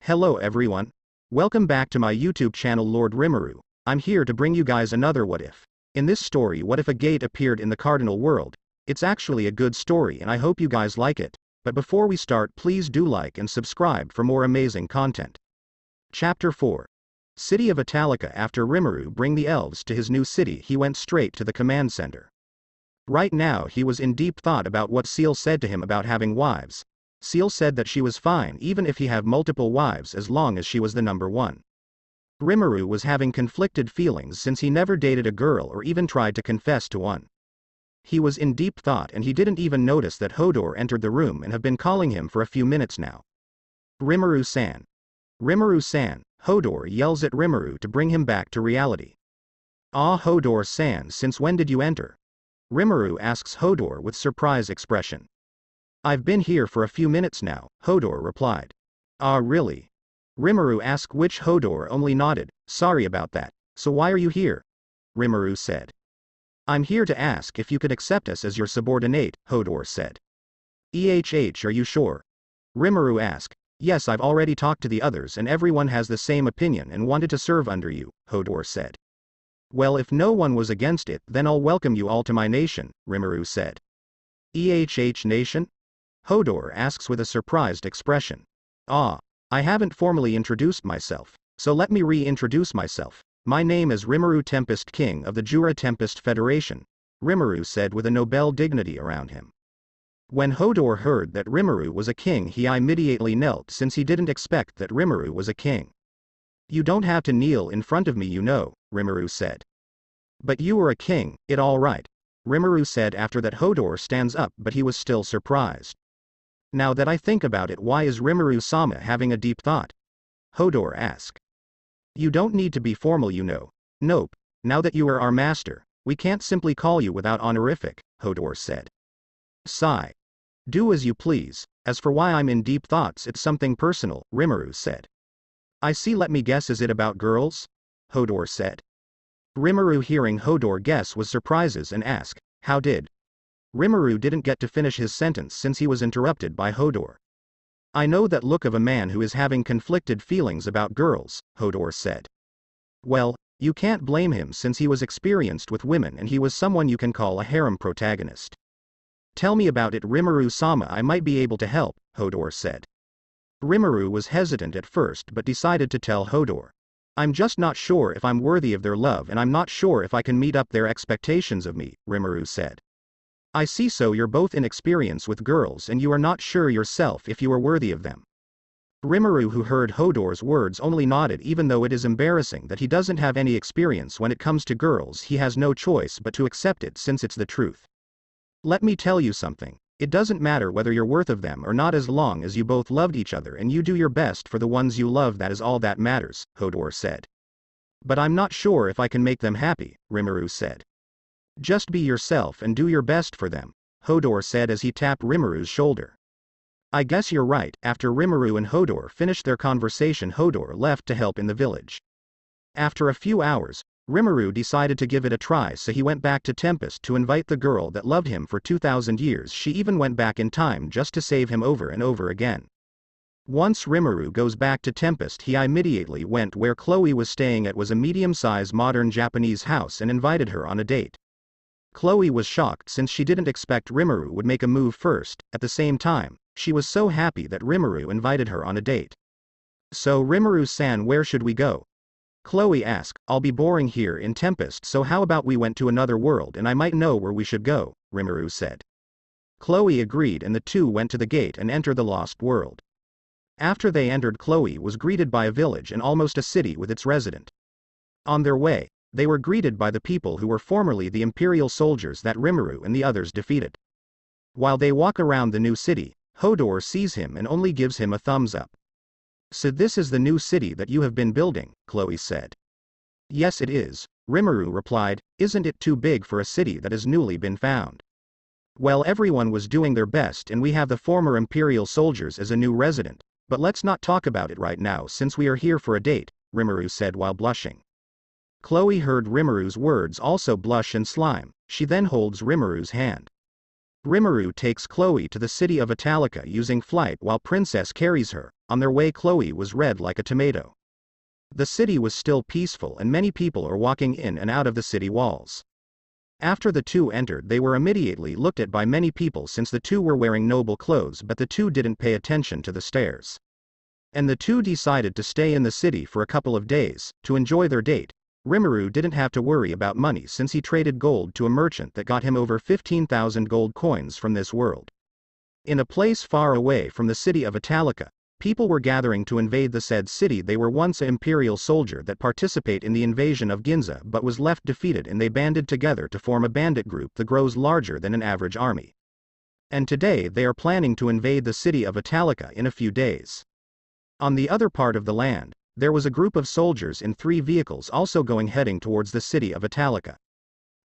Hello everyone. Welcome back to my YouTube channel Lord Rimuru. I'm here to bring you guys another what if. In this story, what if a gate appeared in the Cardinal world? It's actually a good story and I hope you guys like it. But before we start, please do like and subscribe for more amazing content. Chapter 4. City of Italica. After Rimuru bring the elves to his new city, he went straight to the command center. Right now he was in deep thought about what Seal said to him about having wives. Seal said that she was fine even if he have multiple wives as long as she was the number one. Rimuru was having conflicted feelings since he never dated a girl or even tried to confess to one. He was in deep thought and he didn't even notice that Hodor entered the room and have been calling him for a few minutes now. Rimuru-san. Rimuru-san, Hodor yells at Rimuru to bring him back to reality. Ah, Hodor-san, since when did you enter? Rimuru asks Hodor with surprise expression. I've been here for a few minutes now, Hodor replied. Ah, really? Rimuru asked, which Hodor only nodded. Sorry about that. So why are you here? Rimuru said. I'm here to ask if you could accept us as your subordinate, Hodor said. Are you sure? Rimuru asked. Yes, I've already talked to the others and everyone has the same opinion and wanted to serve under you, Hodor said. Well, if no one was against it, then I'll welcome you all to my nation, Rimuru said. Nation? Hodor asks with a surprised expression. Ah, I haven't formally introduced myself, so let me reintroduce myself. My name is Rimuru Tempest, King of the Jura Tempest Federation, Rimuru said with a noble dignity around him. When Hodor heard that Rimuru was a king, he immediately knelt since he didn't expect that Rimuru was a king. You don't have to kneel in front of me, you know, Rimuru said. But you were a king, it all right, Rimuru said after that Hodor stands up, but he was still surprised. Now that I think about it, why is Rimuru-sama having a deep thought? Hodor asked. You don't need to be formal, you know. Nope, now that you are our master, we can't simply call you without honorific, Hodor said. Sigh. Do as you please. As for why I'm in deep thoughts, it's something personal, Rimuru said. I see, let me guess, is it about girls? Hodor said. Rimuru, hearing Hodor guess, was surprises and asked, how did? Rimuru didn't get to finish his sentence since he was interrupted by Hodor. I know that look of a man who is having conflicted feelings about girls, Hodor said. Well, you can't blame him since he was experienced with women and he was someone you can call a harem protagonist. Tell me about it, Rimuru-sama, I might be able to help, Hodor said. Rimuru was hesitant at first but decided to tell Hodor. I'm just not sure if I'm worthy of their love and I'm not sure if I can meet up their expectations of me, Rimuru said. I see, so you're both inexperienced with girls and you are not sure yourself if you are worthy of them. Rimuru, who heard Hodor's words, only nodded. Even though it is embarrassing that he doesn't have any experience when it comes to girls, he has no choice but to accept it since it's the truth. Let me tell you something, it doesn't matter whether you're worth of them or not as long as you both loved each other and you do your best for the ones you love, that is all that matters, Hodor said. But I'm not sure if I can make them happy, Rimuru said. Just be yourself and do your best for them, Hodor said as he tapped Rimuru's shoulder. I guess you're right. After Rimuru and Hodor finished their conversation, Hodor left to help in the village. After a few hours, Rimuru decided to give it a try, so he went back to Tempest to invite the girl that loved him for 2,000 years. She even went back in time just to save him over and over again. Once Rimuru goes back to Tempest, he immediately went where Chloe was staying. It was a medium-sized modern Japanese house and invited her on a date. Chloe was shocked since she didn't expect Rimuru would make a move first. At the same time, she was so happy that Rimuru invited her on a date. So Rimuru-san, where should we go? Chloe asked. I'll be boring here in Tempest, so how about we went to another world and I might know where we should go, Rimuru said. Chloe agreed and the two went to the gate and entered the lost world. After they entered, Chloe was greeted by a village and almost a city with its resident. On their way, they were greeted by the people who were formerly the Imperial soldiers that Rimuru and the others defeated. While they walk around the new city, Hodor sees him and only gives him a thumbs up. So this is the new city that you have been building, Chloe said. Yes, it is, Rimuru replied. Isn't it too big for a city that has newly been found? Well, everyone was doing their best and we have the former Imperial soldiers as a new resident, but let's not talk about it right now since we are here for a date, Rimuru said while blushing. Chloe heard Rimuru's words, also blush and slime. She then holds Rimuru's hand. Rimuru takes Chloe to the city of Italica using flight while Princess carries her. On their way, Chloe was red like a tomato. The city was still peaceful and many people are walking in and out of the city walls. After the two entered, they were immediately looked at by many people since the two were wearing noble clothes, but the two didn't pay attention to the stares. And the two decided to stay in the city for a couple of days, to enjoy their date. Rimuru didn't have to worry about money since he traded gold to a merchant that got him over 15,000 gold coins from this world. In a place far away from the city of Italica, people were gathering to invade the said city. They were once an imperial soldier that participate in the invasion of Ginza but was left defeated, and they banded together to form a bandit group that grows larger than an average army. And today they are planning to invade the city of Italica in a few days. On the other part of the land, there was a group of soldiers in 3 vehicles also heading towards the city of Italica.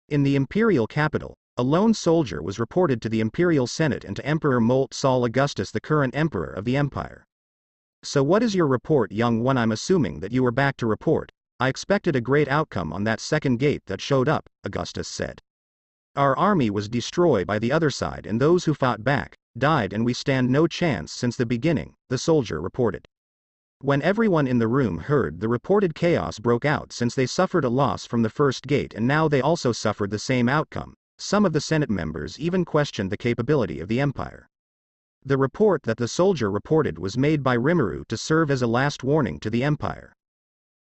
In the imperial capital, a lone soldier was reported to the imperial senate and to Emperor Molt Saul Augustus, the current emperor of the empire. "So what is your report, young one? I'm assuming that you are back to report. I expected a great outcome on that second gate that showed up," Augustus said. "Our army was destroyed by the other side and those who fought back died, and we stand no chance since the beginning," the soldier reported. When everyone in the room heard the reported, chaos broke out since they suffered a loss from the first gate and now they also suffered the same outcome. Some of the Senate members even questioned the capability of the empire. The report that the soldier reported was made by Rimuru to serve as a last warning to the empire.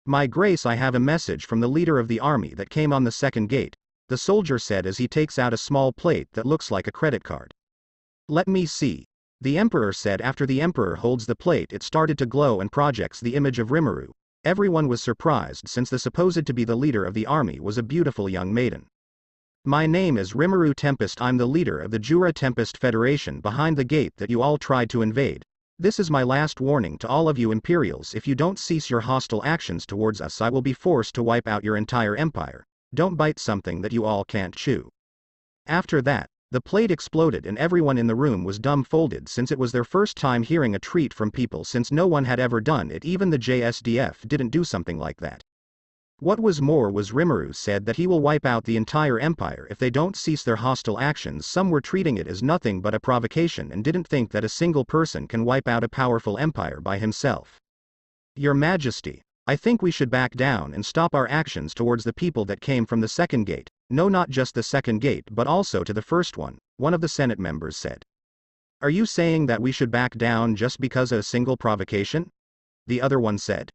"My grace, I have a message from the leader of the army that came on the second gate," the soldier said as he takes out a small plate that looks like a credit card. "Let me see," the emperor said. After the emperor holds the plate, it started to glow and projects the image of Rimuru. Everyone was surprised since the supposed to be the leader of the army was a beautiful young maiden. "My name is Rimuru Tempest. I'm the leader of the Jura Tempest Federation behind the gate that you all tried to invade. This is my last warning to all of you Imperials. If you don't cease your hostile actions towards us, I will be forced to wipe out your entire empire. Don't bite something that you all can't chew." After that, the plate exploded and everyone in the room was dumbfounded since it was their first time hearing a treat from people since no one had ever done it. Even the JSDF didn't do something like that. What was more was Rimuru said that he will wipe out the entire empire if they don't cease their hostile actions. Some were treating it as nothing but a provocation and didn't think that a single person can wipe out a powerful empire by himself. "Your Majesty, I think we should back down and stop our actions towards the people that came from the second gate." "No, not just the second gate but also to the first one," one of the Senate members said. "Are you saying that we should back down just because of a single provocation?" the other one said.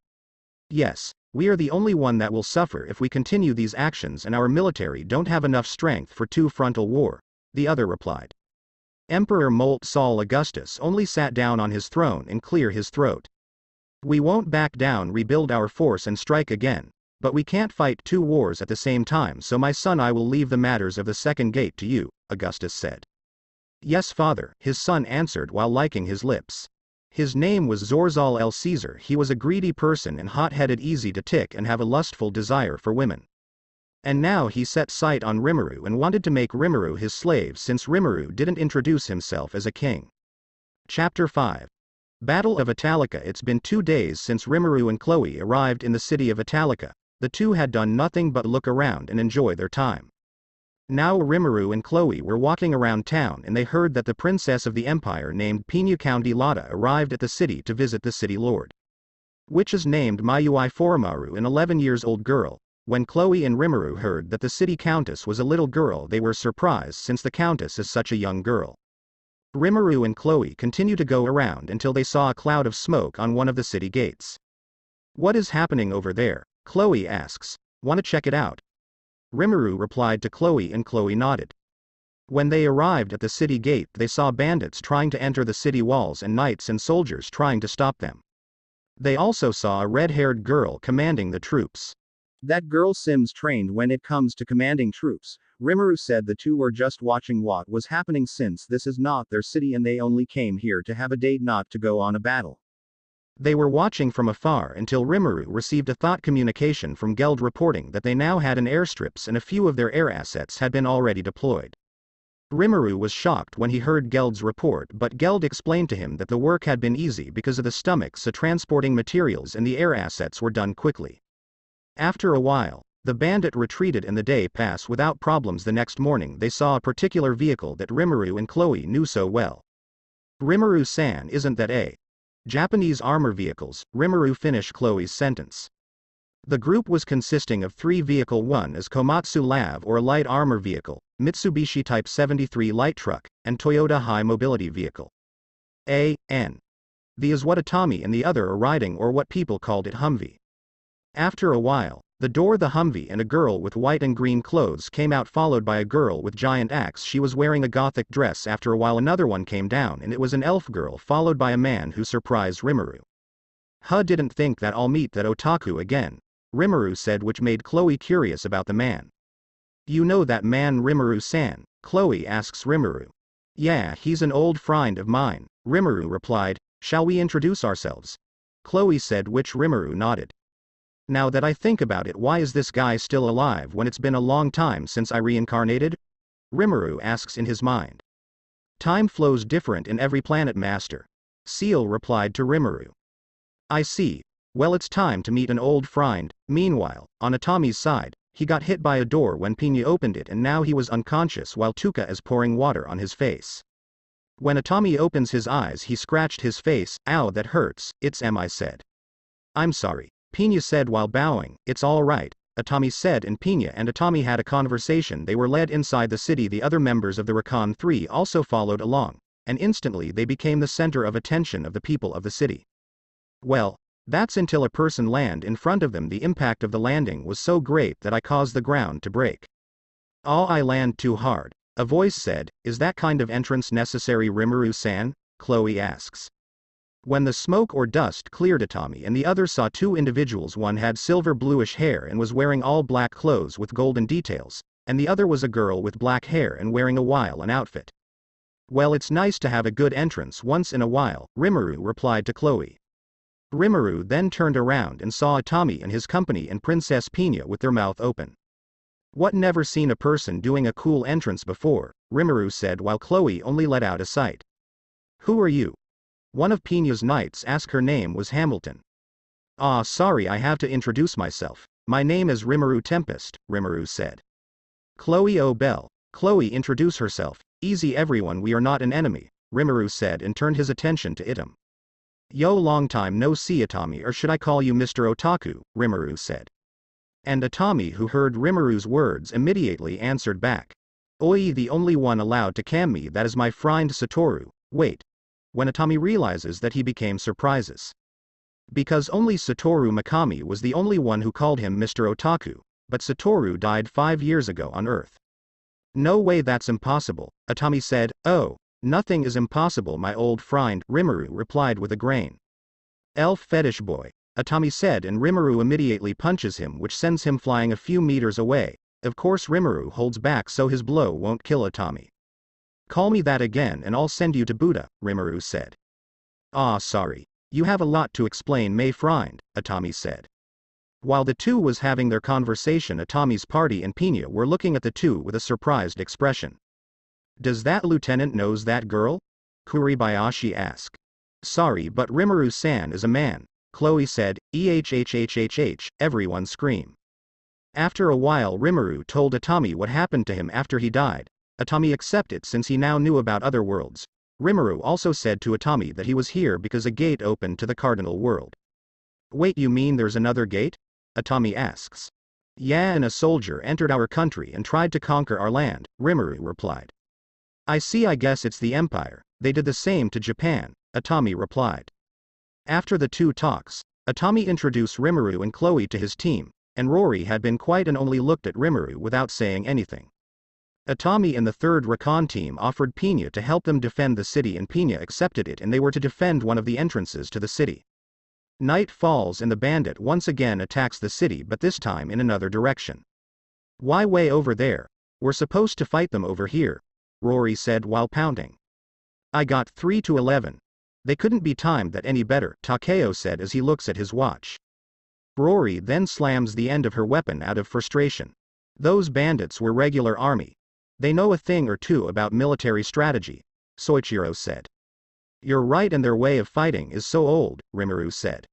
"Yes. We are the only one that will suffer if we continue these actions, and our military don't have enough strength for two-frontal war," the other replied. Emperor Molt Saul Augustus only sat down on his throne and cleared his throat. "We won't back down, rebuild our force and strike again, but we can't fight 2 wars at the same time, so my son, I will leave the matters of the second gate to you," Augustus said. "Yes, father," his son answered while licking his lips. His name was Zorzal el Caesar. He was a greedy person and hot-headed, easy to tick, and have a lustful desire for women. And now he set sight on Rimuru and wanted to make Rimuru his slave since Rimuru didn't introduce himself as a king. Chapter 5. Battle of Italica. It's been 2 days since Rimuru and Chloe arrived in the city of Italica. The two had done nothing but look around and enjoy their time. Now Rimuru and Chloe were walking around town and they heard that the princess of the empire named Pina Lada arrived at the city to visit the city lord, which is named Mayui Foromaru, an 11-years-old girl. When Chloe and Rimuru heard that the city countess was a little girl, they were surprised since the countess is such a young girl. Rimuru and Chloe continued to go around until they saw a cloud of smoke on one of the city gates. "What is happening over there?" Chloe asks. "Want to check it out?" Rimuru replied to Chloe and Chloe nodded. When they arrived at the city gate, they saw bandits trying to enter the city walls and knights and soldiers trying to stop them. They also saw a red-haired girl commanding the troops. "That girl seems trained when it comes to commanding troops." Rimuru said the two were just watching what was happening since this is not their city and they only came here to have a date, not to go on a battle. They were watching from afar until Rimuru received a thought communication from Geld reporting that they now had an airstrips and a few of their air assets had been already deployed. Rimuru was shocked when he heard Geld's report, but Geld explained to him that the work had been easy because of the stomachs, so transporting materials and the air assets were done quickly. After a while, The bandit retreated and the day passed without problems. The next morning they saw a particular vehicle that Rimuru and Chloe knew so well. Rimuru-san isn't that a Japanese armor vehicles, Rimuru finished Chloe's sentence. The group was consisting of 3 vehicles. One is Komatsu LAV or a light armor vehicle, Mitsubishi Type 73 light truck, and Toyota high mobility vehicle. The is what Itami and the other are riding, or what people called it Humvee. After a while, the Humvee and a girl with white and green clothes came out, followed by a girl with giant axe. She was wearing a gothic dress. After a while another one came down and it was an elf girl, followed by a man who surprised Rimuru. Didn't think that I'll meet that otaku again, Rimuru said, which made Chloe curious about the man. You know that man Rimuru-san? Chloe asks Rimuru. Yeah, he's an old friend of mine, Rimuru replied. Shall we introduce ourselves? Chloe said, which Rimuru nodded. Now that I think about it, why is this guy still alive when it's been a long time since I reincarnated? Rimuru asks in his mind. Time flows different in every planet, master. Seal replied to Rimuru. I see. Well, it's time to meet an old friend. Meanwhile, on Itami's side, he got hit by a door when Pina opened it and now he was unconscious while Tuka is pouring water on his face. When Itami opens his eyes he scratched his face. Ow, that hurts. It's I said. I'm sorry, Pina said while bowing. It's all right, Itami said, and Pina and Itami had a conversation. They were led inside the city. The other members of the Recon 3 also followed along, and instantly they became the center of attention of the people of the city. Well, that's until a person landed in front of them. The impact of the landing was so great that I caused the ground to break. Oh, I land too hard, a voice said. Is that kind of entrance necessary, Rimuru-san? Chloe asks. When the smoke or dust cleared, Itami and the others saw 2 individuals. One had silver bluish hair and was wearing all black clothes with golden details, and the other was a girl with black hair and wearing a wild outfit. Well, it's nice to have a good entrance once in a while, Rimuru replied to Chloe. Rimuru then turned around and saw Itami and his company and Princess Pina with their mouth open. What, never seen a person doing a cool entrance before, Rimuru said while Chloe only let out a sigh. Who are you? One of Pina's knights asked. Her name was Hamilton. Ah, sorry, I have to introduce myself. My name is Rimuru Tempest, Rimuru said. Chloe, oh Belle. Chloe, introduce herself. Easy everyone, we are not an enemy, Rimuru said and turned his attention to Itami. Yo, long time no see, Itami, or should I call you Mr. Otaku, Rimuru said. And Itami, who heard Rimuru's words, immediately answered back. Oi, the only one allowed to call me that is my friend Satoru. Wait. When Itami realizes that, he became surprises. Because only Satoru Mikami was the only one who called him Mr. Otaku, but Satoru died 5 years ago on Earth. No way, that's impossible, Itami said. Oh, nothing is impossible, my old friend, Rimuru replied with a grin. Elf fetish boy, Itami said, and Rimuru immediately punches him, which sends him flying a few meters away. Of course Rimuru holds back so his blow won't kill Itami. Call me that again and I'll send you to Buddha, Rimuru said. Ah, sorry. You have a lot to explain, my friend, Itami said. While the two was having their conversation, Itami's party and Pina were looking at the two with a surprised expression. Does that lieutenant knows that girl? Kuribayashi asked. Sorry, but Rimuru-san is a man, Chloe said. Everyone screamed. After a while Rimuru told Itami what happened to him after he died. Itami accepted since he now knew about other worlds. Rimuru also said to Itami that he was here because a gate opened to the Cardinal world. Wait, you mean there's another gate? Itami asks. Yeah, and a soldier entered our country and tried to conquer our land, Rimuru replied. I see, I guess it's the Empire. They did the same to Japan, Itami replied. After the two talks, Itami introduced Rimuru and Chloe to his team, and Rory had been quiet and only looked at Rimuru without saying anything. Itami and the third Recon team offered Pina to help them defend the city, and Pina accepted it, and they were to defend one of the entrances to the city. Night falls and the bandit once again attacks the city, but this time in another direction. Why, way over there? We're supposed to fight them over here, Rory said while pounding. I got 3-11. They couldn't be timed that any better, Takeo said as he looks at his watch. Rory then slams the end of her weapon out of frustration. Those bandits were regular army. They know a thing or two about military strategy, Soichiro said. You're right, and their way of fighting is so old, Rimuru said.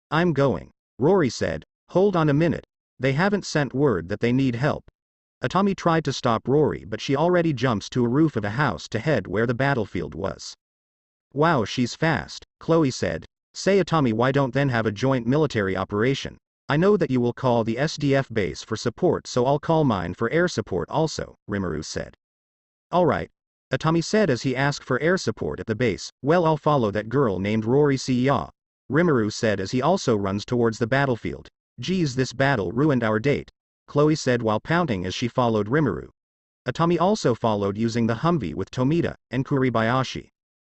I'm going. Rory said. Hold on a minute. They haven't sent word that they need help. Itami tried to stop Rory, but she already jumps to a roof of a house to head where the battlefield was. Wow, she's fast, Chloe said. Say Itami, why don't then have a joint military operation? I know that you will call the SDF base for support, so I'll call mine for air support also, Rimuru said. Alright, Itami said as he asked for air support at the base. Well, I'll follow that girl named Rory Siya, Rimuru said as he also runs towards the battlefield. Geez, this battle ruined our date, Chloe said while pouting as she followed Rimuru. Itami also followed using the Humvee with Tomita and Kuribayashi.